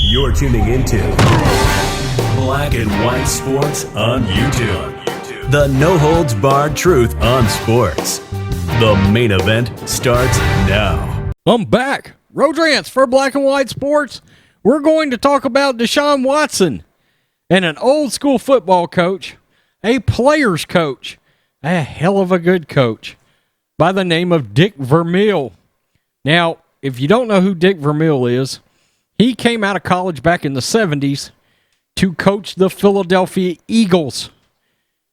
You're tuning into Black and White Sports on YouTube. The no-holds-barred truth on sports. The main event starts now. I'm back. Rodrance for Black and White Sports. We're going to talk about DeShaun Watson and an old-school football coach, a player's coach, a hell of a good coach by the name of Dick Vermeil. Now, if you don't know who Dick Vermeil is, he came out of college back in the 70s to coach the Philadelphia Eagles.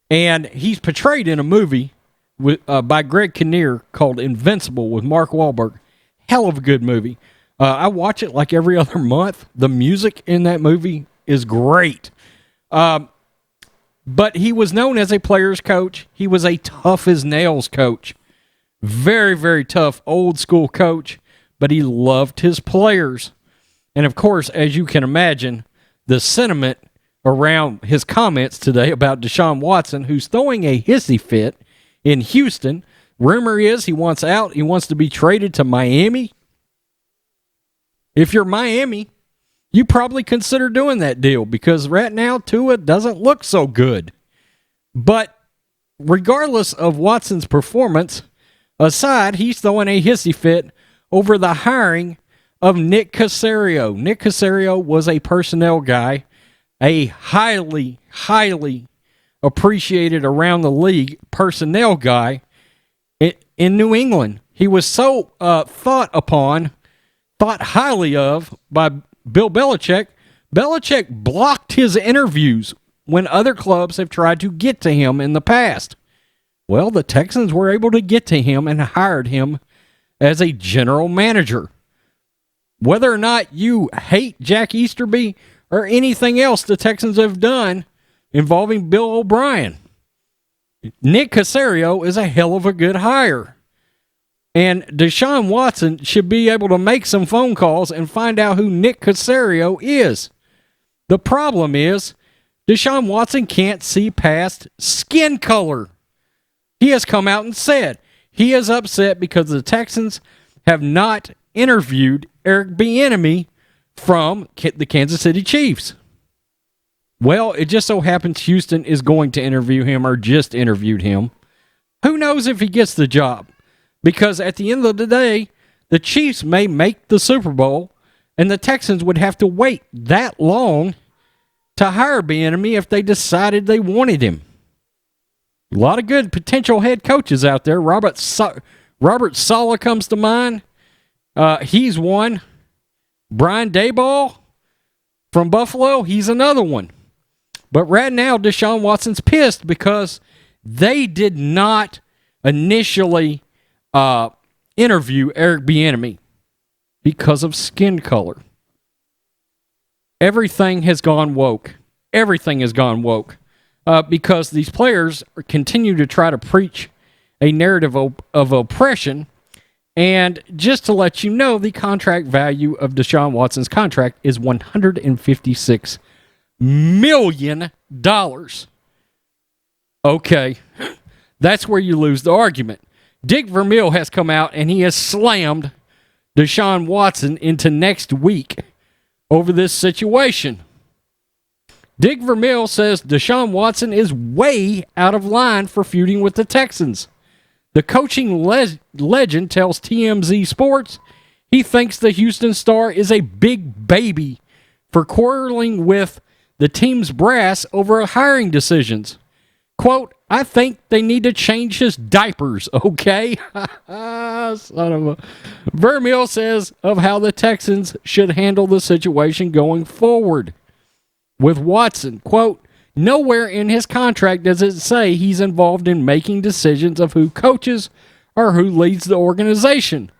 And he's portrayed in a movie by Greg Kinnear called Invincible with Mark Wahlberg. Hell of a good movie. I watch it like every other month. The music in that movie is great. But he was known as a player's coach. He was a tough-as-nails coach. Very, very tough, old-school coach. But he loved his players. And, of course, as you can imagine, the sentiment around his comments today about DeShaun Watson, who's throwing a hissy fit in Houston. Rumor is he wants out. He wants to be traded to Miami. If you're Miami, you probably consider doing that deal because right now Tua doesn't look so good. But regardless of Watson's performance aside, he's throwing a hissy fit over the hiring of Nick Caserio. Nick Caserio was a personnel guy, a highly, highly appreciated around the league personnel guy in New England. He was so thought highly of by Bill Belichick. Belichick blocked his interviews when other clubs have tried to get to him in the past. Well, the Texans were able to get to him and hired him as a general manager. Whether or not you hate Jack Easterby or anything else the Texans have done involving Bill O'Brien, Nick Caserio is a hell of a good hire. And DeShaun Watson should be able to make some phone calls and find out who Nick Caserio is. The problem is DeShaun Watson can't see past skin color. He has come out and said he is upset because the Texans have not interviewed Eric Bieniemy from the Kansas City Chiefs. Well, it just so happens Houston is going to interview him or just interviewed him. Who knows if he gets the job? Because at the end of the day, the Chiefs may make the Super Bowl, and the Texans would have to wait that long to hire Bieniemy if they decided they wanted him. A lot of good potential head coaches out there. Robert Saleh comes to mind. He's one. Brian Daboll from Buffalo, he's another one. But right now, DeShaun Watson's pissed because they did not initially interview Eric Bieniemy because of skin color. Everything has gone woke. Everything has gone woke because these players continue to try to preach a narrative of oppression. And just to let you know, the contract value of DeShaun Watson's contract is $156 million. Okay, that's where you lose the argument. Dick Vermeil has come out and he has slammed DeShaun Watson into next week over this situation. Dick Vermeil says DeShaun Watson is way out of line for feuding with the Texans. The coaching legend tells TMZ Sports he thinks the Houston Star is a big baby for quarreling with the team's brass over hiring decisions. Quote, I think they need to change his diapers, okay? Son of a... Vermeil says of how the Texans should handle the situation going forward. With Watson, quote, nowhere in his contract does it say he's involved in making decisions of who coaches or who leads the organization.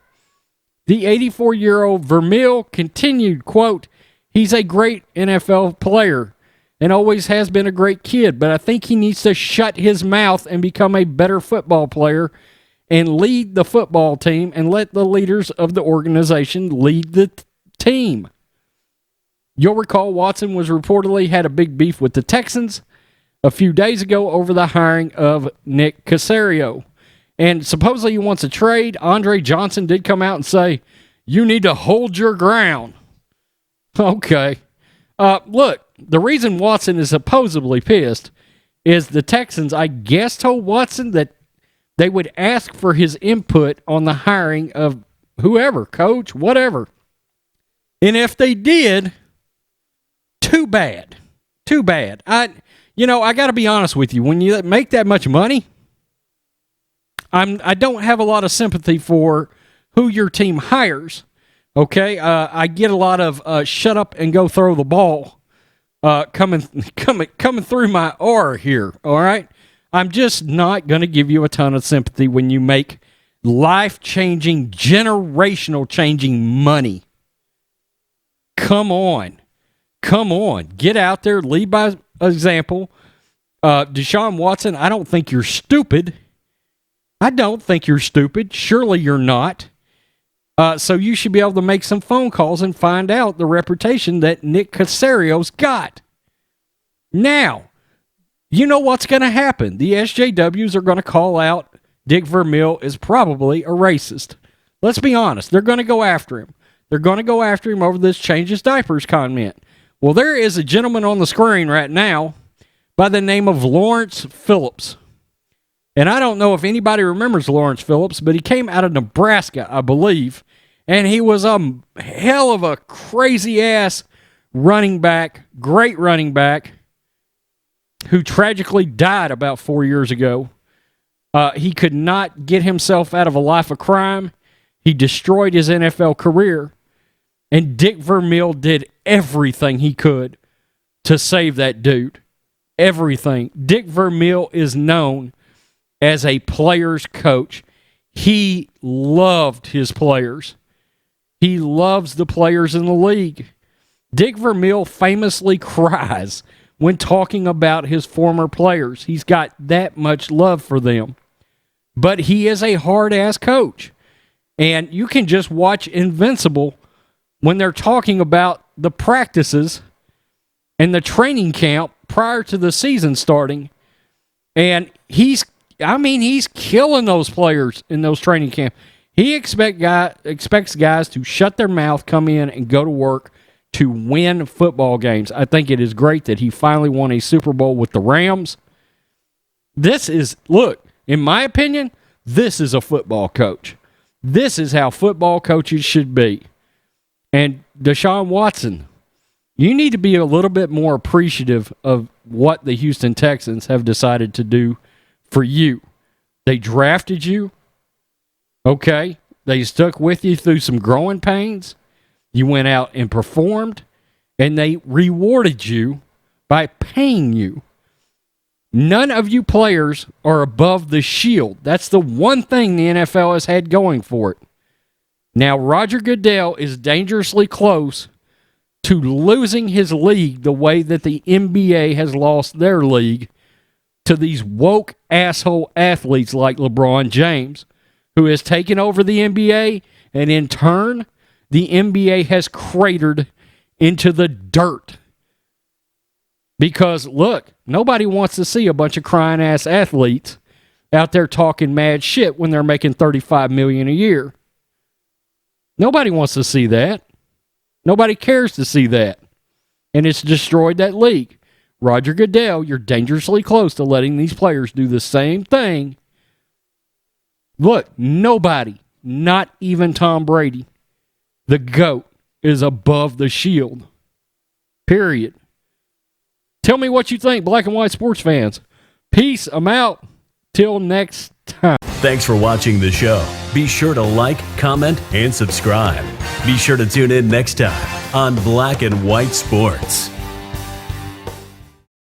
The 84-year-old Vermeil continued, quote, he's a great NFL player and always has been a great kid, but I think he needs to shut his mouth and become a better football player and lead the football team and let the leaders of the organization lead the team. You'll recall Watson was reportedly had a big beef with the Texans a few days ago over the hiring of Nick Caserio. And supposedly he wants a trade. Andre Johnson did come out and say, you need to hold your ground. Okay. Look, the reason Watson is supposedly pissed is the Texans, I guess, told Watson that they would ask for his input on the hiring of whoever, coach, whatever. And if they did, too bad. Too bad. I got to be honest with you. When you make that much money, I don't have a lot of sympathy for who your team hires. Okay, I get a lot of shut up and go throw the ball coming through my aura here. All right, I'm just not going to give you a ton of sympathy when you make life-changing, generational-changing money. Come on, get out there, lead by example. DeShaun Watson, I don't think you're stupid. Surely you're not. So you should be able to make some phone calls and find out the reputation that Nick Casario's got. Now, you know what's going to happen. The SJWs are going to call out Dick Vermeil is probably a racist. Let's be honest. They're going to go after him. They're going to go after him over this change his diapers comment. Well, there is a gentleman on the screen right now by the name of Lawrence Phillips. And I don't know if anybody remembers Lawrence Phillips, but he came out of Nebraska, I believe. And he was a hell of a crazy-ass running back, great running back, who tragically died about 4 years ago. He could not get himself out of a life of crime. He destroyed his NFL career. And Dick Vermeil did everything he could to save that dude. Everything. Dick Vermeil is known as a player's coach. He loved his players. He loves the players in the league. Dick Vermeil famously cries when talking about his former players. He's got that much love for them. But he is a hard-ass coach. And you can just watch Invincible when they're talking about the practices and the training camp prior to the season starting. And he's killing those players in those training camps. He expects guys to shut their mouth, come in, and go to work to win football games. I think it is great that he finally won a Super Bowl with the Rams. In my opinion, this is a football coach. This is how football coaches should be. And DeShaun Watson, you need to be a little bit more appreciative of what the Houston Texans have decided to do for you. They drafted you. Okay. They stuck with you through some growing pains. You went out and performed, and they rewarded you by paying you. None of you players are above the shield. That's the one thing the NFL has had going for it. Now, Roger Goodell is dangerously close to losing his league the way that the NBA has lost their league to these woke asshole athletes like LeBron James, who has taken over the NBA, and in turn, the NBA has cratered into the dirt. Because, look, nobody wants to see a bunch of crying-ass athletes out there talking mad shit when they're making $35 million a year. Nobody wants to see that. Nobody cares to see that. And it's destroyed that league. Roger Goodell, you're dangerously close to letting these players do the same thing. Look, nobody, not even Tom Brady, the GOAT, is above the shield. Period. Tell me what you think, black and white sports fans. Peace. I'm out. Till next time. Thanks for watching the show. Be sure to like, comment, and subscribe. Be sure to tune in next time on Black and White Sports.